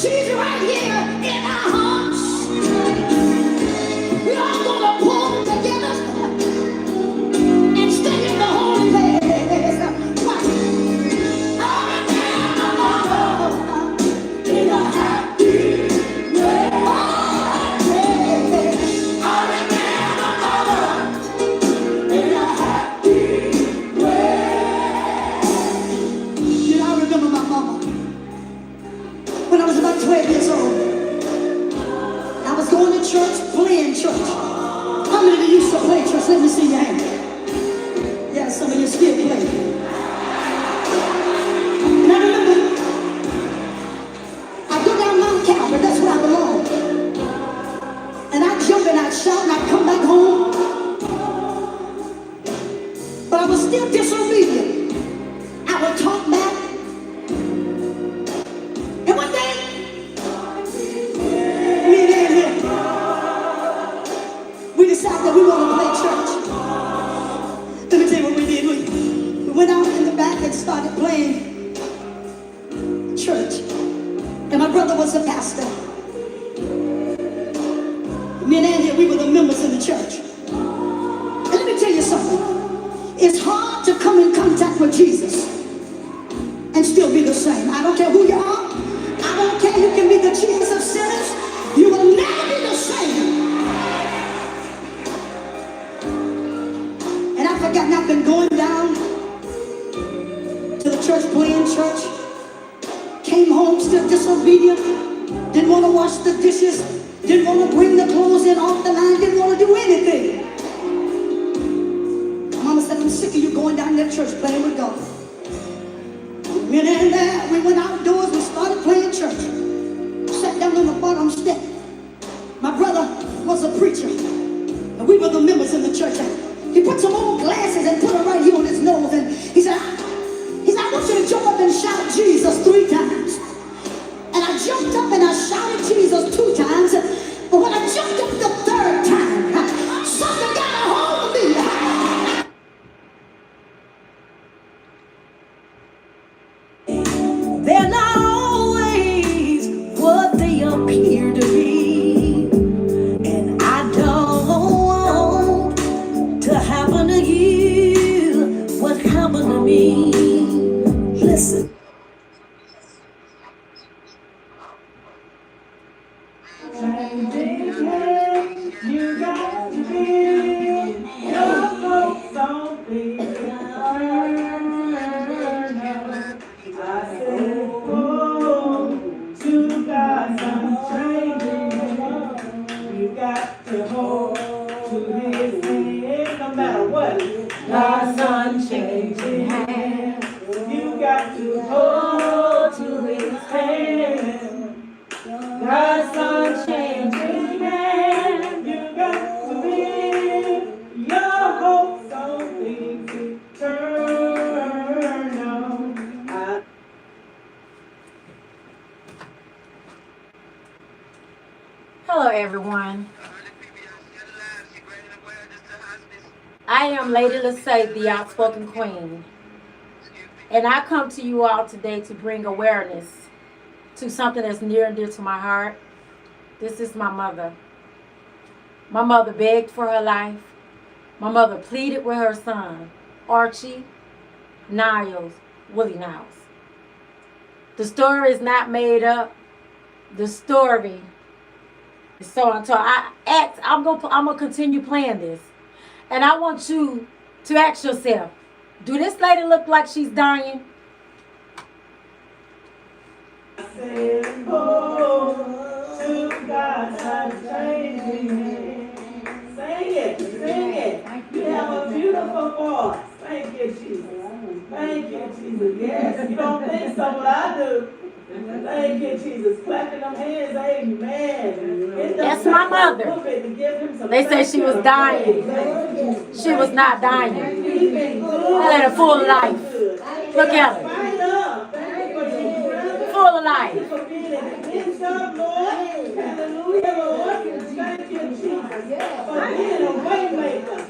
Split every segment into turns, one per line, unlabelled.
She's right here in our hearts. We're all gonna pull together and stay in the holy place. Watch. I remember in a happy way. Oh, I remember in a happy way. You know, I remember my mama. When I was about 12 years old, I was going to church, playing church. How many of you used to play church? Let me see your hand. Yeah, some of you still play. And I remember, I go down Mount Calvary, that's where I belong. And I jump and I shout and I come back home. But I was still disobedient. I would talk back. And one day, we decided that we want to play church. Let me tell you what we did. We went out in the back and started playing church. And my brother was a pastor. Me and Andy, we were the members in the church. And let me tell you something. It's hard to come in contact with Jesus and still be the same. I don't care who you are. I don't care. You can be the chiefest of sinners. You will never be the same. And I've forgotten, I've been going down to the church, playing church. Came home still disobedient. Didn't want to wash the dishes. Didn't want to bring the clothes in off the line. Didn't want to do anything. Mama said, I'm sick of you going down to that church playing with God. We went in there, we went outdoors, we started playing church. Sat down on the bottom step. My brother was a preacher, and we were the members in the church. He put some old glasses and put them right here on his nose, and he said, I want you to jump up and shout Jesus 3 times. And I jumped up and I shouted Jesus 2 times, but when I jumped up the 3rd time, something got a hold of me. They're not always what they appear to be. And I don't want to happen to you what happened to me. Listen. You got to be your hopes don't be I said, oh, to God's unchanging hand. You got to hold to His hand, no matter what. God's unchanging hand. You got to hold to His hand. God's unchanging hand. You got to live your hopes on things eternal.
Hello everyone. I am Lady Lassay, the Outspoken Queen. And I come to you all today to bring awareness to something that's near and dear to my heart. This is my mother. My mother begged for her life. My mother pleaded with her son, Archie Niles, Willie Niles. The story is not made up. The story is so untold. I'm gonna continue playing this. And I want you to ask yourself, do this lady look like she's dying?
Said, oh, to God's unchanging hand. Sing it, sing it. You have a beautiful voice. Thank you, Jesus. Thank you, Jesus. Yes, you don't think so, but I do. Thank you, Jesus. Clapping them hands, amen.
That's my mother. They say she was dying. She was not dying. She led a full life. Look at her. Full of life.
Hallelujah, Lord. Thank you, Jesus. For being a way maker.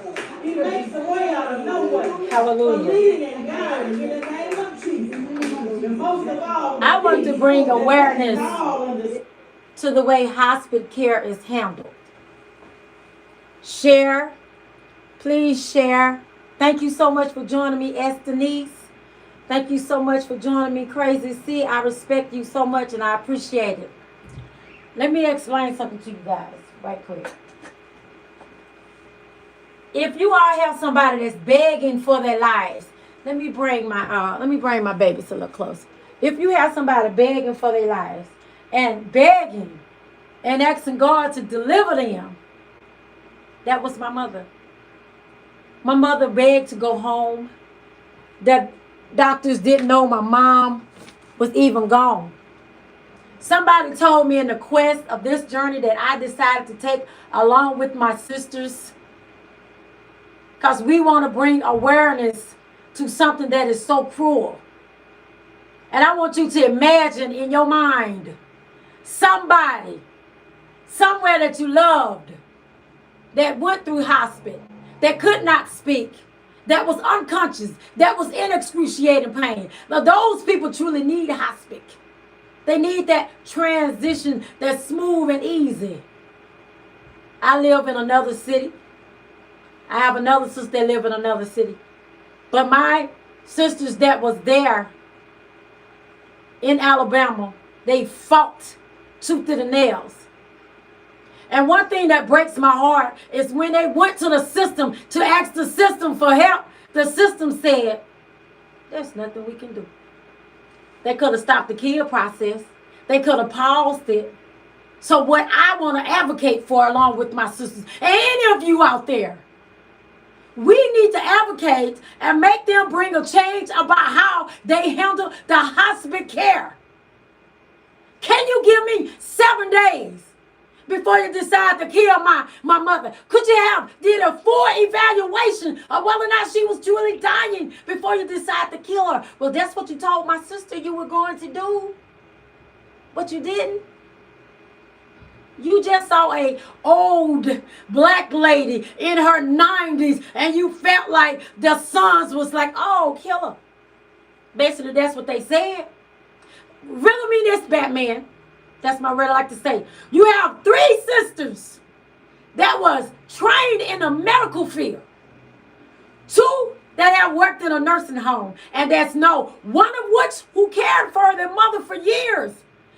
He makes a way out of no way.
Hallelujah.
For leading and guiding in the name of Jesus. And most of all,
I want to bring awareness to the way hospice care is handled. Share. Please share. Thank you so much for joining me, S. Denise. Thank you so much for joining me, Crazy C. I respect you so much and I appreciate it. Let me explain something to you guys right quick. If you all have somebody that's begging for their lives, let me bring my babies a little closer. If you have somebody begging for their lives and begging and asking God to deliver them, that was my mother. My mother begged to go home. The doctors didn't know my mom was even gone. Somebody told me in the quest of this journey that I decided to take along with my sisters, because we want to bring awareness to something that is so cruel. And I want you to imagine in your mind somebody, somewhere that you loved, that went through hospice, that could not speak, that was unconscious, that was in excruciating pain. Now, those people truly need hospice. They need that transition that's smooth and easy. I live in another city. I have another sister that live in another city. But my sisters that was there in Alabama, they fought tooth to the nails. And one thing that breaks my heart is when they went to the system to ask the system for help, the system said, there's nothing we can do. They could have stopped the kill process. They could have paused it. So what I want to advocate for along with my sisters, and any of you out there, we need to advocate and make them bring a change about how they handle the hospice care. Can you give me 7 days before you decide to kill my mother? Could you did a full evaluation of whether or not she was truly dying before you decide to kill her? Well, that's what you told my sister you were going to do, but you didn't. You just saw a old black lady in her 90s and you felt like the sons was like, oh, kill her. Basically, that's what they said. Riddle me this, Batman. That's my riddle I like to say. You have 3 sisters that was trained in the medical field. 2 that have worked in a nursing home. And that's one of which who cared for their mother for years.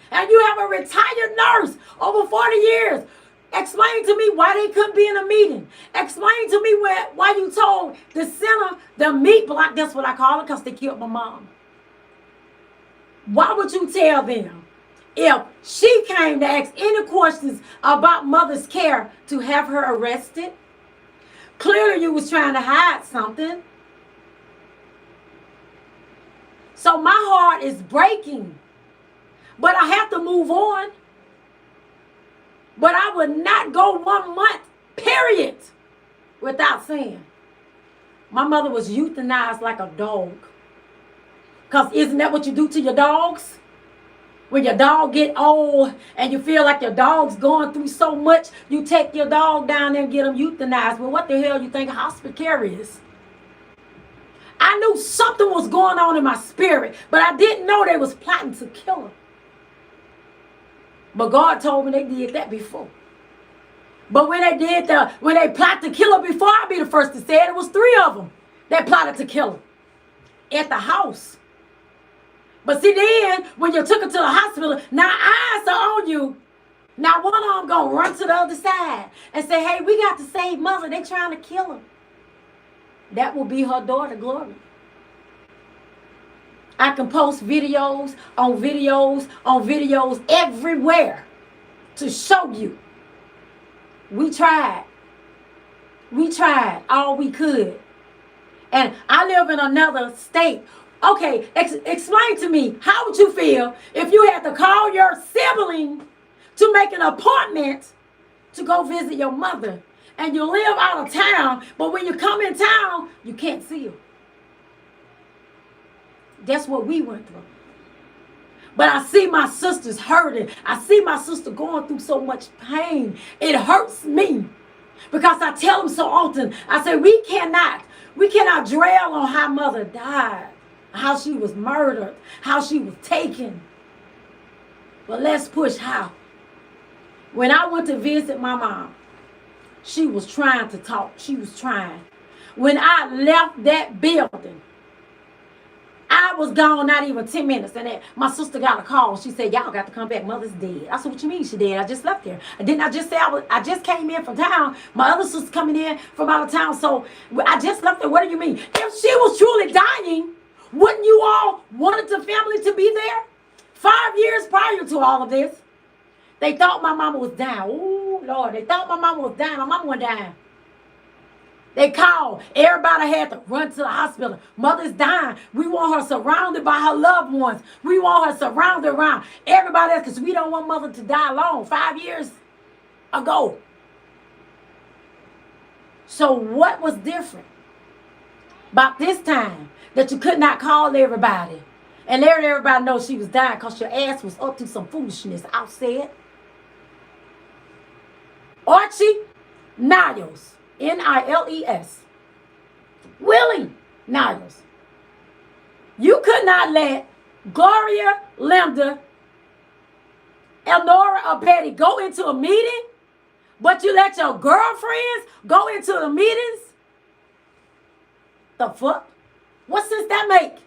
And you have a retired nurse over 40 years. Explain to me why they couldn't be in a meeting. Explain to me why you told the center, the meat block, that's what I call it, because they killed my mom. Why would you tell them, if she came to ask any questions about mother's care, to have her arrested? Clearly you was trying to hide something. So my heart is breaking. But I have to move on. But I would not go 1 month, period, without saying, my mother was euthanized like a dog. Because isn't that what you do to your dogs? When your dog get old and you feel like your dog's going through so much, you take your dog down there and get him euthanized. Well, what the hell you think hospice care is? I knew something was going on in my spirit, but I didn't know they was plotting to kill her. But God told me they did that before. But when they plotted to kill her before, I'll be the first to say it, it was 3 of them that plotted to kill her at the house. But see, then, when you took her to the hospital, now eyes are on you. Now one of them going to run to the other side and say, hey, we got to save mother. They trying to kill her. That will be her daughter, Glory. I can post videos on videos on videos everywhere to show you. We tried. We tried all we could. And I live in another state. Okay, explain to me, how would you feel if you had to call your sibling to make an appointment to go visit your mother, and you live out of town, but when you come in town, you can't see her? That's what we went through. But I see my sisters hurting. I see my sister going through so much pain. It hurts me because I tell them so often. I say, we cannot dwell on how mother died, how she was murdered, how she was taken. But let's push how. When I went to visit my mom, she was trying to talk. She was trying. When I left that building, I was gone not even 10 minutes. And then my sister got a call. She said, y'all got to come back. Mother's dead. I said, what you mean she dead? I just left here. And then I just say I just came in from town. My other sister coming in from out of town. So I just left there. What do you mean? If she was truly dying, wouldn't you all wanted the family to be there? 5 years prior to all of this, they thought my mama was dying. Oh, Lord. They thought my mama was dying. My mama wasn't dying. They called. Everybody had to run to the hospital. Mother's dying. We want her surrounded by her loved ones. We want her surrounded around everybody else because we don't want mother to die alone. 5 years ago. So what was different about this time that you could not call everybody and let everybody know she was dying because your ass was up to some foolishness? I said. Archie Niles. Niles. Willie Niles. You could not let Gloria, Linda, Elnora, or Betty go into a meeting, but you let your girlfriends go into the meetings? The fuck? What sense that make?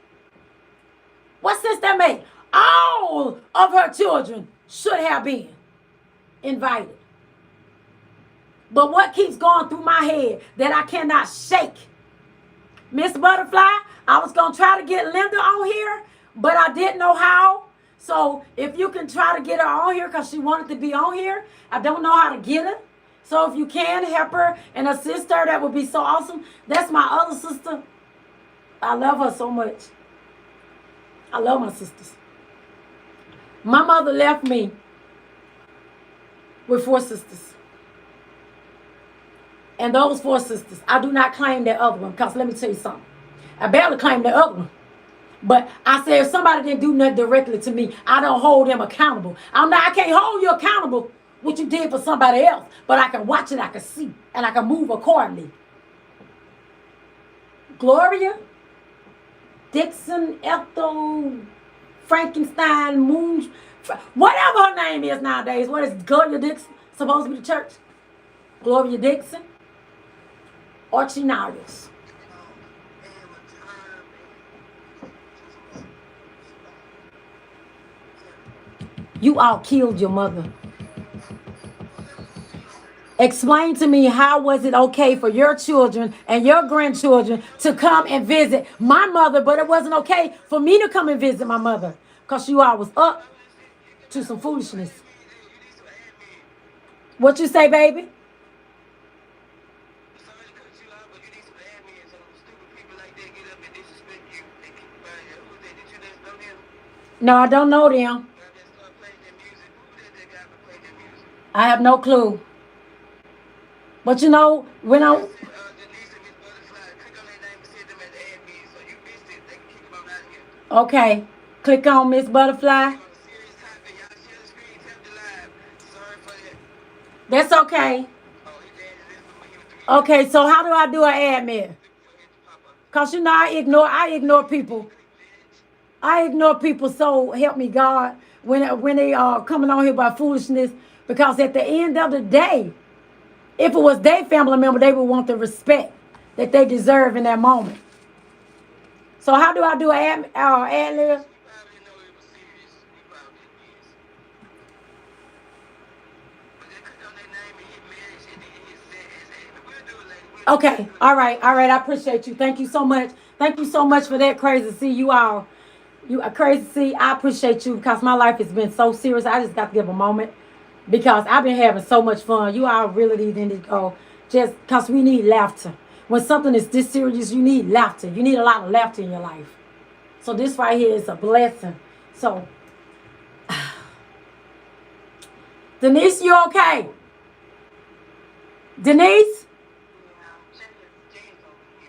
What sense that make? All of her children should have been invited. But what keeps going through my head that I cannot shake? Miss Butterfly, I was going to try to get Linda on here, but I didn't know how. So if you can try to get her on here because she wanted to be on here, I don't know how to get her. So if you can help her and assist her, that would be so awesome. That's my other sister. I love her so much. I love my sisters. My mother left me with 4 sisters. And those 4 sisters, I do not claim that other one because let me tell you something. I barely claim the other one. But I say if somebody didn't do nothing directly to me, I don't hold them accountable. I can't hold you accountable what you did for somebody else. But I can watch it, I can see, and I can move accordingly. Gloria, Dixon, Ethel, Frankenstein, Moon, whatever her name is nowadays. What is Gloria Dixon supposed to be the church? Gloria Dixon. Archie Niles. You all killed your mother. Explain to me how was it okay for your children and your grandchildren to come and visit my mother, but it wasn't okay for me to come and visit my mother because you all was up to some foolishness. What you say, baby? No, I don't know them. I have no clue. But you know, when I... Okay. Click on Miss Butterfly. That's okay. Okay, so how do I do an admin? Because you know I ignore people. I ignore people, so help me God, when they are coming on here by foolishness, because at the end of the day, if it was their family member, they would want the respect that they deserve in that moment. So how do I do an ad-lib? Okay, all right, I appreciate you. Thank you so much. Thank you so much for that, Crazy C. You are Crazy C. I appreciate you because my life has been so serious. I just got to give a moment because I've been having so much fun. You all really need to go just because we need laughter. When something is this serious, you need laughter. You need a lot of laughter in your life. So this right here is a blessing. So, Denise, you okay? Denise?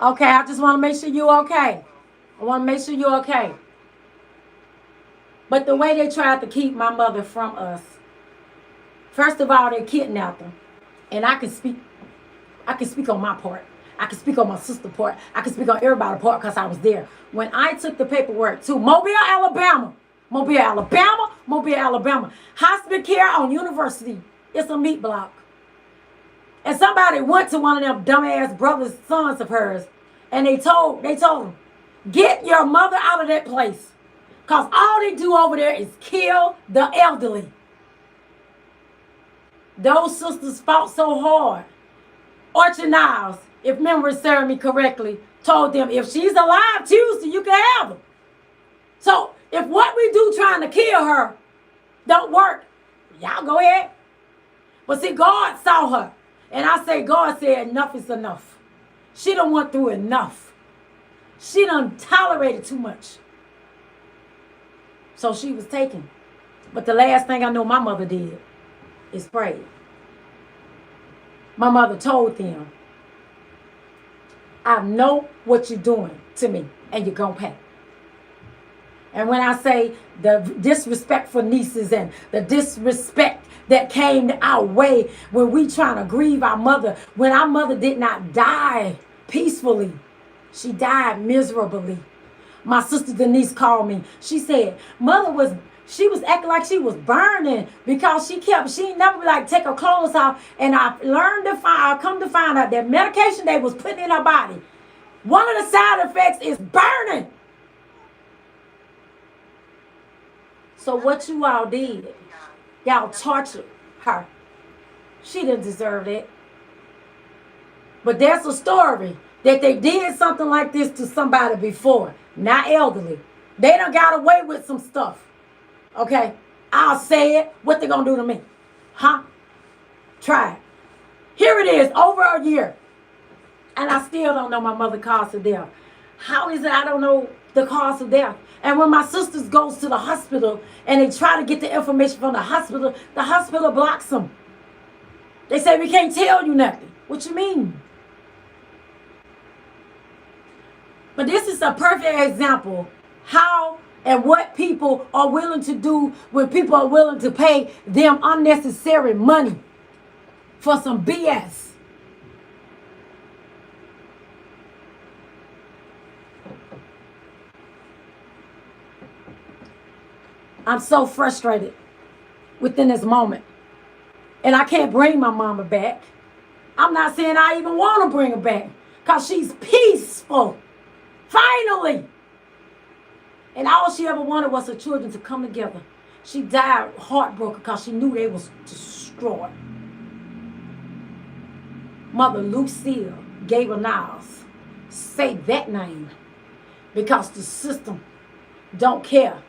Okay, I just want to make sure you're okay. I want to make sure you're okay. But the way they tried to keep my mother from us, first of all, they kidnapped her. And I can speak on my part. I can speak on my sister's part. I can speak on everybody's part because I was there. When I took the paperwork to Mobile, Alabama, Hospice care on University It's a meat block. And somebody went to one of them dumbass brothers, sons of hers, and they told them, get your mother out of that place. Because all they do over there is kill the elderly. Those sisters fought so hard. Orchard Niles, if memory serves me correctly, told them, if she's alive Tuesday, you can have her. So if what we do trying to kill her don't work, y'all go ahead. But see, God saw her. And I say, God said, enough is enough. She done went through enough. She done tolerated too much. So she was taken. But the last thing I know my mother did is pray. My mother told them, I know what you're doing to me, and you're going to pay. And when I say the disrespectful nieces and the disrespect that came our way when we trying to grieve our mother, when our mother did not die peacefully, she died miserably. My sister Denise called me. She said, she was acting like she was burning because she never like take her clothes off. And I come to find out that medication they was putting in her body, one of the side effects is burning. So what you all did, y'all tortured her. She didn't deserve it. But there's a story that they did something like this to somebody before, not elderly. They done got away with some stuff. Okay, I'll say it. What they gonna do to me? Huh? Try it. Here it is, over a year. And I still don't know my mother's cause of death. How is it I don't know the cause of death? And when my sisters goes to the hospital and they try to get the information from the hospital blocks them. They say, we can't tell you nothing. What you mean? But this is a perfect example how and what people are willing to do when people are willing to pay them unnecessary money for some BS. I'm so frustrated within this moment. And I can't bring my mama back. I'm not saying I even want to bring her back because she's peaceful. Finally. And all she ever wanted was her children to come together. She died heartbroken because she knew they was destroyed. Mother Lucille Gable Niles. Say that name because the system don't care.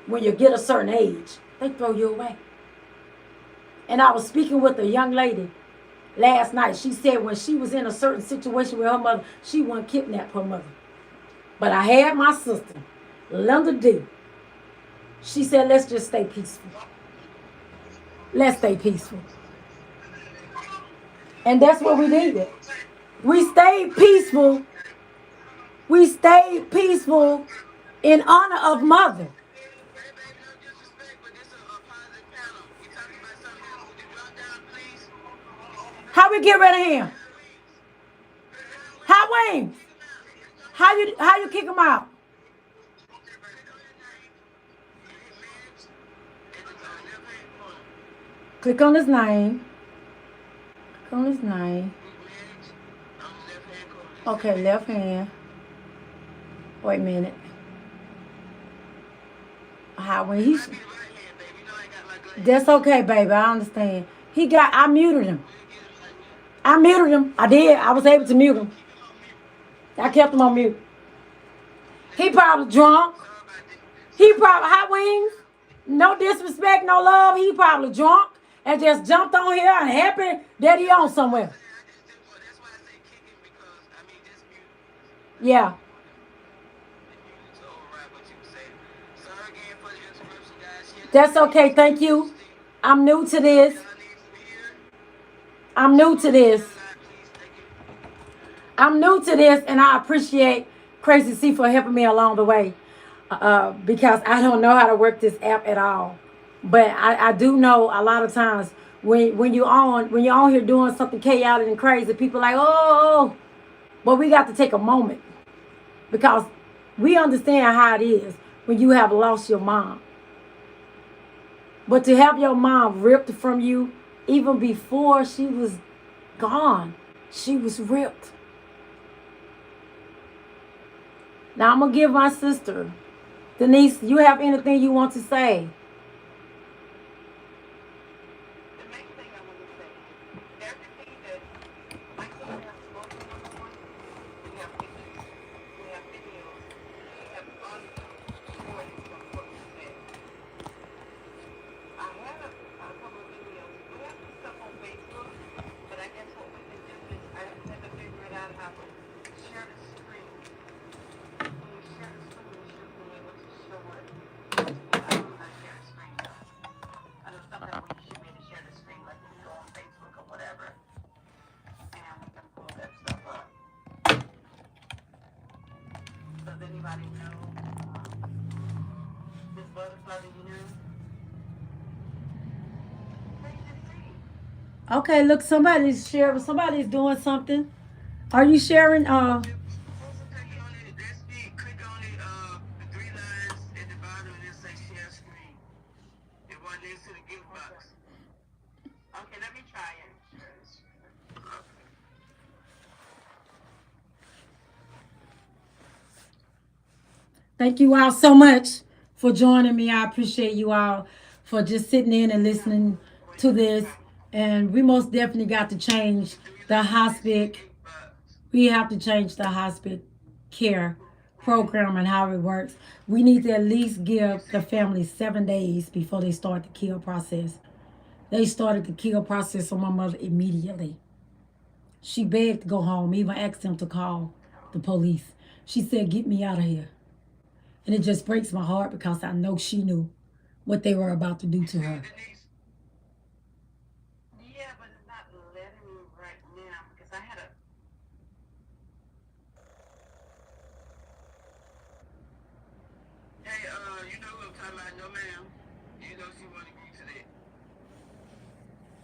When you get a certain age, they throw you away. And I was speaking with a young lady last night. She said when she was in a certain situation with her mother, she wouldn't kidnap her mother. But I had my sister, Linda D. She said, let's just stay peaceful. Let's stay peaceful. And that's what we did. We stayed peaceful. We stayed peaceful in honor of mother. How we get rid of him? How Wayne? How you kick him out? Click on his name. Click on his name. Okay, left hand. Wait a minute. How when he's that's okay, baby. I understand. I muted him. I did. I was able to mute him. I kept him on mute. He probably drunk. He probably hot wings. No disrespect, no love. He probably drunk and just jumped on here and happy that he on somewhere. Yeah. That's okay. Thank you. I'm new to this. I'm new to this, and I appreciate Crazy C for helping me along the way because I don't know how to work this app at all. But I do know a lot of times when you're on here doing something chaotic and crazy, people are like, oh, but we got to take a moment because we understand how it is when you have lost your mom. But to have your mom ripped from you Even before she was gone, she was ripped. Now I'm gonna give my sister Denise. You have anything you want to say? Okay, look, somebody's sharing. Somebody's doing something. Are you sharing? Thank you all so much for joining me. I appreciate you all for just sitting in and listening to this. And we most definitely got to change the hospice. We have to change the hospice care program and how it works. We need to at least give the family 7 days before they start the kill process. They started the kill process on my mother immediately. She begged to go home, even asked them to call the police. She said, "Get me out of here." And it just breaks my heart because I know she knew what they were about to do to her.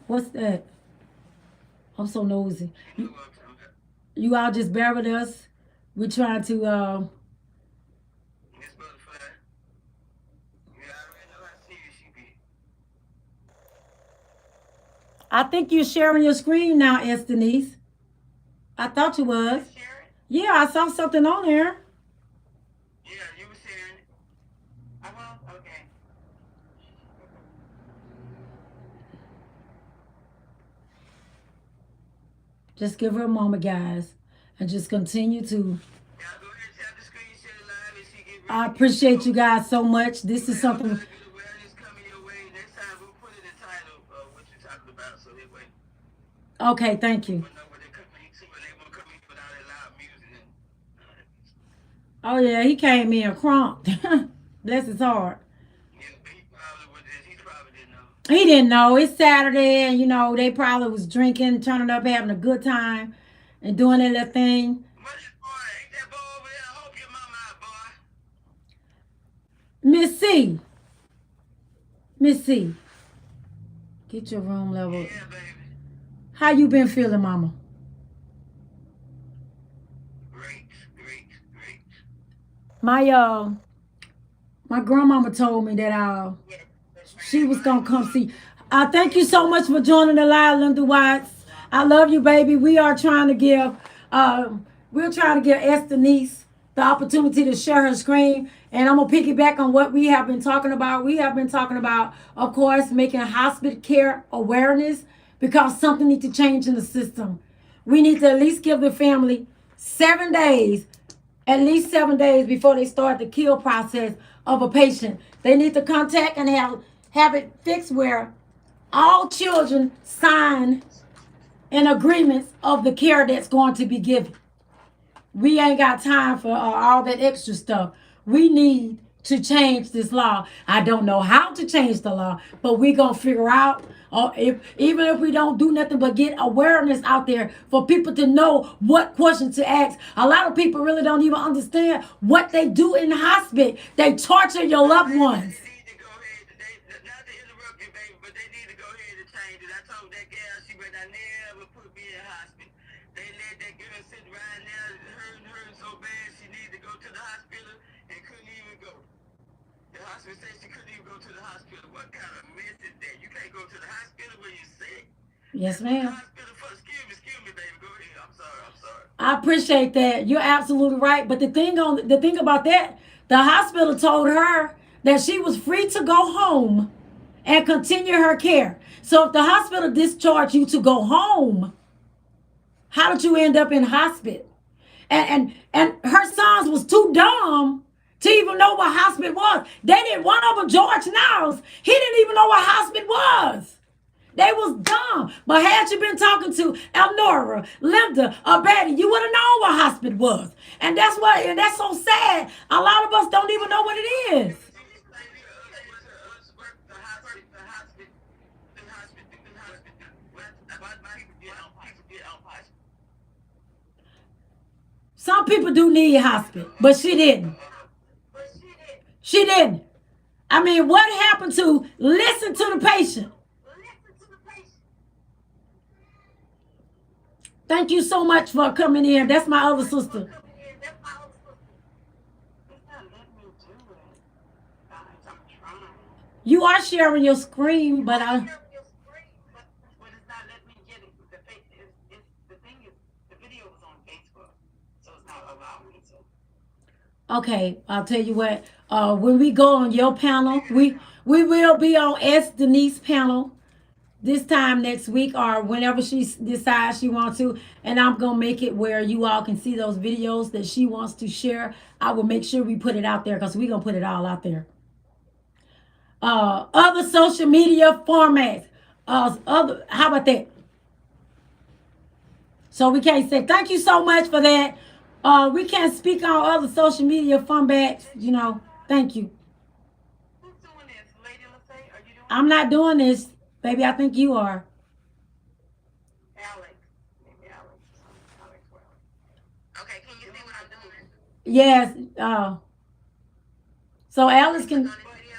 What's that? I'm so nosy. You all just bear with us. We're trying to I think you're sharing your screen now, S. Denise. I thought you was. Yeah, I saw something on there. Just give her a moment, guys, and just continue to. I appreciate you guys so much. This is something. Okay, thank you. Oh yeah, he came in crunk. Bless his heart. He didn't know it's Saturday, and they probably was drinking, turning up, having a good time, and doing their little thing. Miss C, Miss C, get your room level. How you been feeling, Mama? My my grandmama told me that she was gonna come see. Thank you so much for joining the live, Linda Watts. I love you, baby. We are trying to give we're trying to give Esther Niece the opportunity to share her screen. And I'm gonna piggyback on what we have been talking about. We have been talking about, of course, making hospice care awareness because something needs to change in the system. We need to at least give the family 7 days, at least 7 days before they start the kill process of a patient. They need to contact and have it fixed where all children sign an agreement of the care that's going to be given. We ain't got time for all that extra stuff. We need to change this law. I don't know how to change the law, but we're going to figure out, if even if we don't do nothing but get awareness out there for people to know what questions to ask. A lot of people really don't even understand what they do in the hospital. They torture your loved ones. Yes, ma'am.
Excuse me, baby. Go ahead. I'm sorry. I'm sorry.
I appreciate that. You're absolutely right. But the thing about that, the hospital told her that she was free to go home and continue her care. So if the hospital discharged you to go home, how did you end up in hospice? And her sons was too dumb to even know what hospice was. They didn't. One of them, George Niles, he didn't even know what hospice was. They was dumb. But had you been talking to Elnora, Linda, or Betty, you would have known what hospice was. And that's so sad. A lot of us don't even know what it is. Some people do need hospice, but she didn't. She didn't. I mean, what happened to listen to the patient? Thank you so much for coming in. That's my other sister. You are sharing your screen, but I. Okay, I'll tell you what. When we go on your panel, we will be on S Denise panel this time next week or whenever she decides she wants to, and I'm gonna make it where you all can see those videos that she wants to share. I will make sure we put it out there because we're gonna put it all out there. Other social media formats. How about that? So we can't say thank you so much for that. We can't speak on other social media formats. Thank you.
Who's doing this? Lady Lachey, are you doing
I'm not doing this, baby. I think you are.
Alex? Maybe Alex. Alex well. Okay, can you see what I'm doing?
Yes. So Alice
Click on
can.
this video.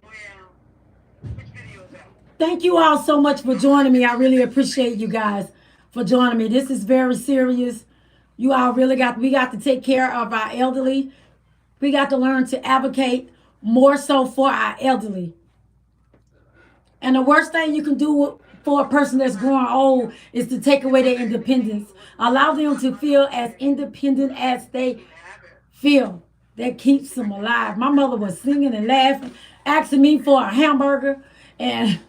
Well, which video is that?
Thank you all so much for joining me. I really appreciate you guys for joining me. This is very serious. You all really we got to take care of our elderly. We got to learn to advocate more so for our elderly. And the worst thing you can do for a person that's growing old is to take away their independence. Allow them to feel as independent as they feel. That keeps them alive. My mother was singing and laughing, asking me for a hamburger, and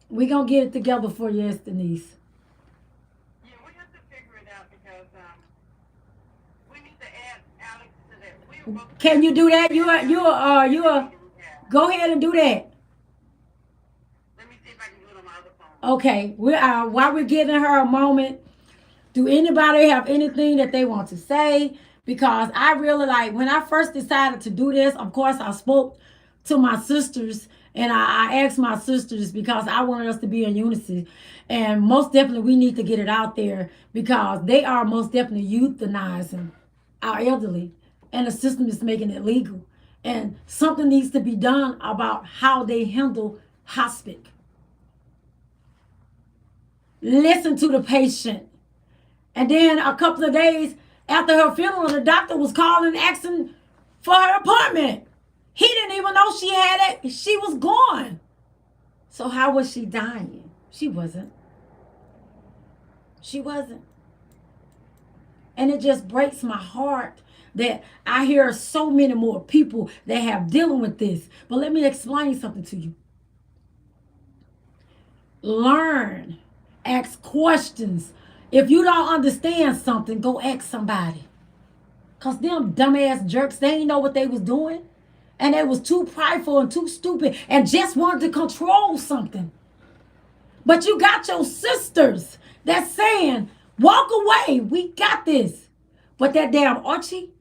we gonna get it together for you, Denise.
Yeah, we have to figure it out because we need to add Alex to that. We were both
Can you do that? You go ahead and do that.
Let me see if I can do it on my other phone.
Okay. While we're giving her a moment, do anybody have anything that they want to say? Because I really when I first decided to do this, of course, I spoke to my sisters and I asked my sisters because I wanted us to be in unison. And most definitely, we need to get it out there because they are most definitely euthanizing our elderly. And the system is making it legal. And something needs to be done about how they handle hospice. Listen to the patient. And then a couple of days after her funeral, the doctor was calling asking for her appointment. He didn't even know she had it. She was gone. So how was she dying? She wasn't. She wasn't. And it just breaks my heart that I hear so many more people that have dealing with this. But let me explain something to you. Learn. Ask questions. If you don't understand something, go ask somebody. Because them dumbass jerks, they didn't know what they was doing. And they was too prideful and too stupid and just wanted to control something. But you got your sisters that's saying, walk away, we got this. But that damn Archie,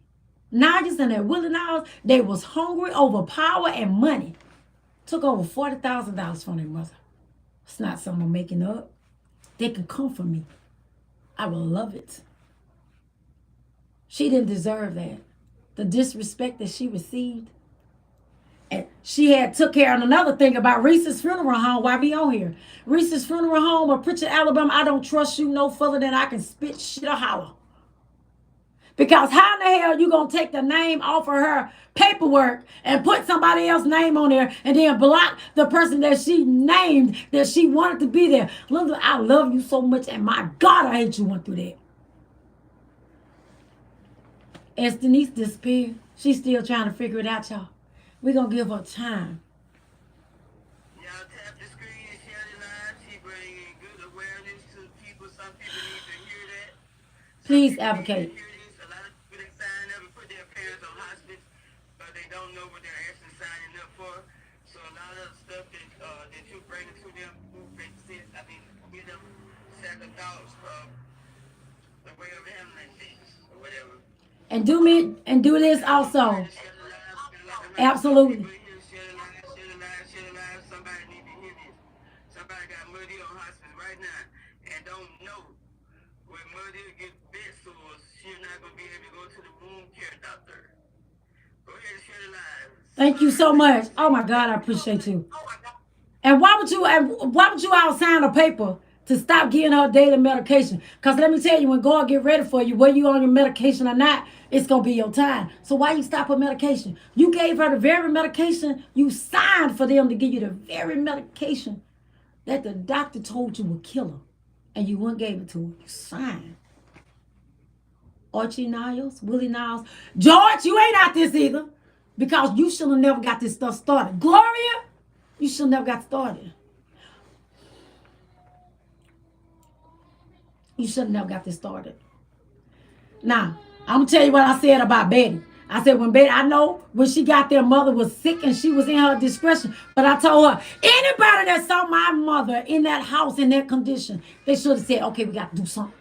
Nigels and that Willie Niles, they was hungry over power and money. Took over $40,000 from their mother. It's not something I'm making up. They can come for me. I will love it. She didn't deserve that. The disrespect that she received. And she had took care of another thing about Reese's funeral home while we on here. Reese's funeral home of Pritchard, Alabama. I don't trust you no further than I can spit shit or holler. Because how in the hell you gonna take the name off of her paperwork and put somebody else's name on there and then block the person that she named that she wanted to be there? Linda, I love you so much, and my God, I hate you went through that. As Denise disappeared, she's still trying to figure it out, y'all. We're gonna give her time.
Y'all tap the screen and share the live. She bringing good awareness to people. Some people need to hear that.
Please advocate.
A lot of people that sign up and put their parents on hospice, but they don't know what they're actually signing up for. So a lot of stuff that you bring to them will make sense. I mean, give them second thoughts of the way of handling things or whatever.
And do this also. Absolutely.
Somebody need to hear this. Somebody got muddy on hospice right now and don't know. When mother gets bed sores, she's not going to be able to go to the wound care doctor. Go ahead and share the live.
Thank you so much. Oh my God, I appreciate you. And why would you all sign a paper to stop giving her daily medication? Because let me tell you, when God get ready for you, whether you on your medication or not, it's going to be your time. So why you stop her medication? You gave her the very medication you signed for them to give you, the very medication that the doctor told you would kill her. And you wouldn't gave it to her. You signed. Archie Niles, Willie Niles. George, you ain't out this either. Because you should have never got this stuff started. Gloria, you should have never got started. You should have never got this started. Now, I'm going to tell you what I said about Betty. I said, I know when she got there, mother was sick and she was in her discretion. But I told her, anybody that saw my mother in that house in that condition, they should have said, okay, we got to do something.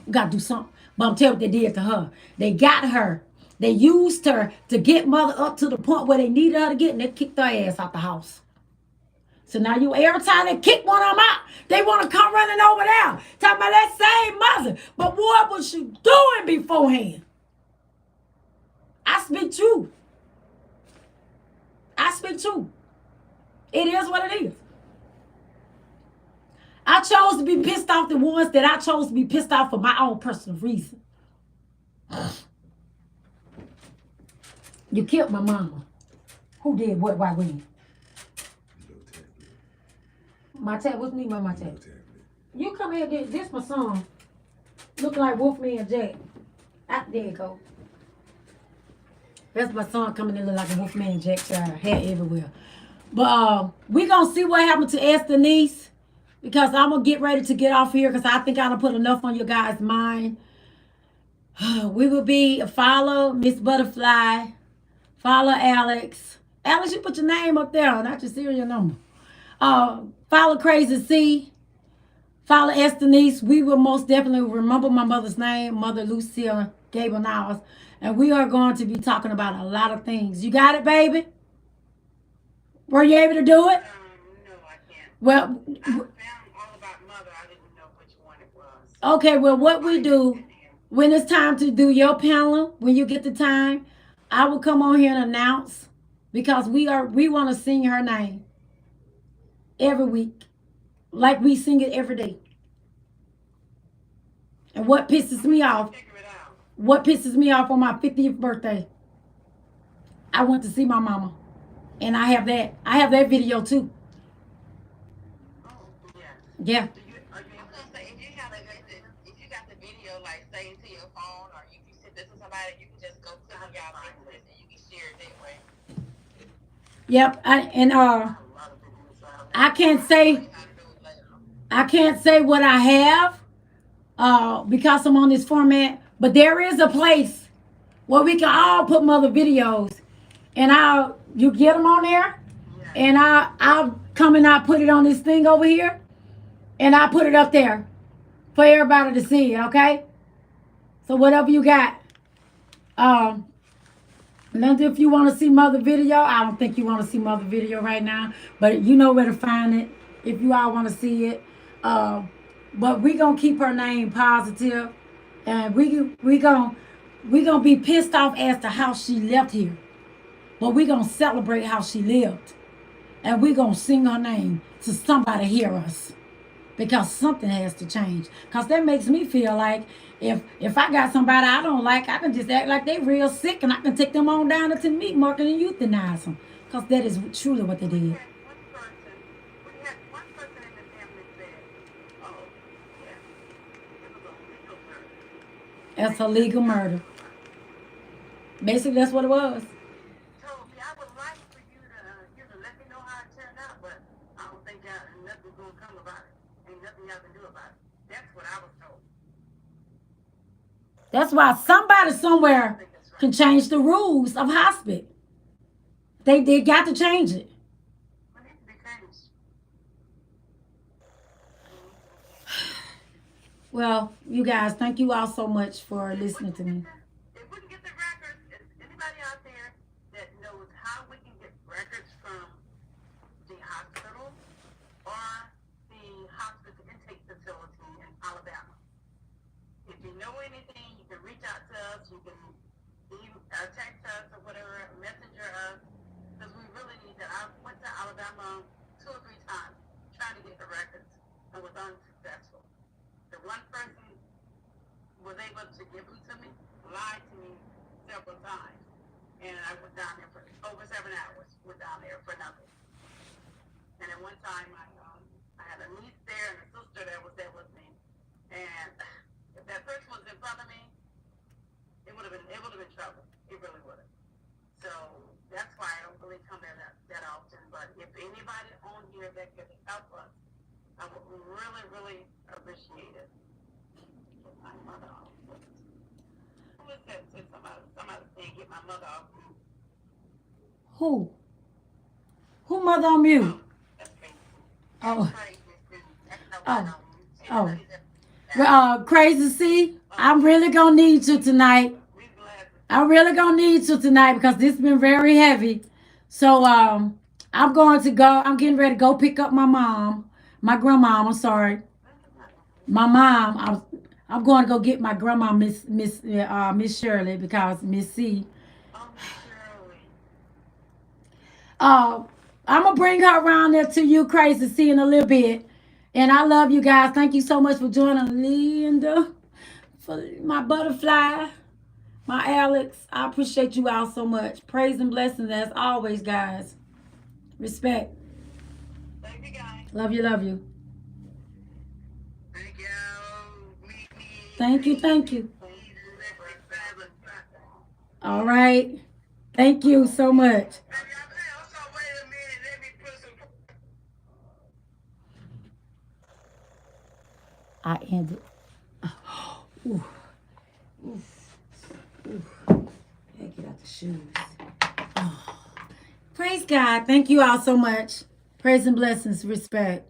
We got to do something. But I'm telling you what they did to her. They got her. They used her to get mother up to the point where they needed her to get, and they kicked her ass out the house. So now every time they kick one of them out, they want to come running over there, talking about that same mother. But what was she doing beforehand? I speak truth. I speak truth. It is what it is. I chose to be pissed off the ones that I chose to be pissed off for my own personal reason. You killed my mama. Who did what, why, when? My tab, what's me, my tab? You come here, this my son. Look like Wolfman Jack. There you go. That's my son coming in look like a Wolfman Jack child. Hair everywhere. But we gonna see what happened to Esther Niece. Because I'm gonna get ready to get off here because I think I done put enough on your guys' mind. We will follow Miss Butterfly. Follow Alex. Alex, you put your name up there, not your serial number. Follow Crazy C. Follow Esther Niece. We will most definitely remember my mother's name, Mother Lucia Gable Niles. And we are going to be talking about a lot of things. You got it, baby? Were you able to do it?
No, I can't.
Well,
I found all about mother. I didn't know which one it was.
Okay, well, what we do, when it's time to do your panel, when you get the time, I will come on here and announce, because we want to sing her name every week, like we sing it every day. And what pisses me off on my 50th birthday, I went to see my mama, and I have that video too.
Oh, yeah.
Yeah.
I was gonna say, if you got the video, like saved to your phone, or if you send this to somebody, you can just go to the y'all list and you can share it that way.
Yep. I can't say what I have because I'm on this format, but there is a place where we can all put mother videos, and you get them on there, and I'll come and I'll put it on this thing over here, and I'll put it up there for everybody to see, okay? So whatever you got. If you want to see mother video, I don't think you want to see mother video right now, but you know where to find it if you all want to see it. But we gonna keep her name positive, and we gonna be pissed off as to how she left here, but we gonna celebrate how she lived, and we gonna sing her name so somebody hear us. because something has to change. Because that makes me feel like if I got somebody I don't like, I can just act like they real sick and I can take them on down to the meat market and euthanize them. Because that is truly what they did.
We had one person in the family said, oh, yeah, it was a legal murder.
That's a legal murder. Basically, that's what it was.
Told me, I would like for you to, let me know how it turned out, but I don't think that nothing's gonna come about it. Ain't nothing y'all can do about it. That's what I was told.
That's why somebody
I
somewhere
think that's right.
can change the rules of hospice. They got to change it.
What needs to be changed?
Well, you guys, thank you all so much for listening to me.
If we can get the records, is anybody out there that knows how we can get records from the hospital or the hospice intake facility in Alabama? If you know anything, you can reach out to us. You can text us or whatever, messenger us, because we really need that. I went to Alabama 2 or 3 times trying to get the records and was unsuccessful. The one person was able to give them to me, lied to me several times, and I went down there for over 7 hours. Went down there for nothing. And at one time, I had a niece there and a sister that was there with me, and if that person was in front of me, it would have been trouble. It really would have. So that's why I don't really come there that often. But if anybody on here that could help us, I would really, really appreciate it. Get my mother off. Who is that? Said somebody saying get my mother off.
Who? Who mother on mute?
Oh, that's crazy.
Oh.
Crazy. That's
Oh.
nobody on mute.
Oh.
Everybody said,
Crazy C, I'm really gonna need you tonight.
we glad to
I'm really gonna need you tonight because this has been very heavy. So I'm going to go. I'm getting ready to go pick up my mom, my grandma. I'm sorry, my mom. I'm going to go get my grandma, Miss Shirley, because Miss C.
Oh, Shirley.
I'm gonna bring her around there to you, Crazy C, in a little bit. And I love you guys. Thank you so much for joining Linda, for my butterfly. My Alex, I appreciate you all so much. Praise and blessings as always, guys. Respect.
Thank you, guys.
Love you, love you.
Thank you.
Thank you, thank you.
Please let me grab a platform.
All right. Thank you so much.
Baby, also, wait a minute. Let me put some.
I ended. Ooh. Ooh. Ooh. Gotta get out the shoes. Oh. Praise God. Thank you all so much. Praise and blessings. Respect.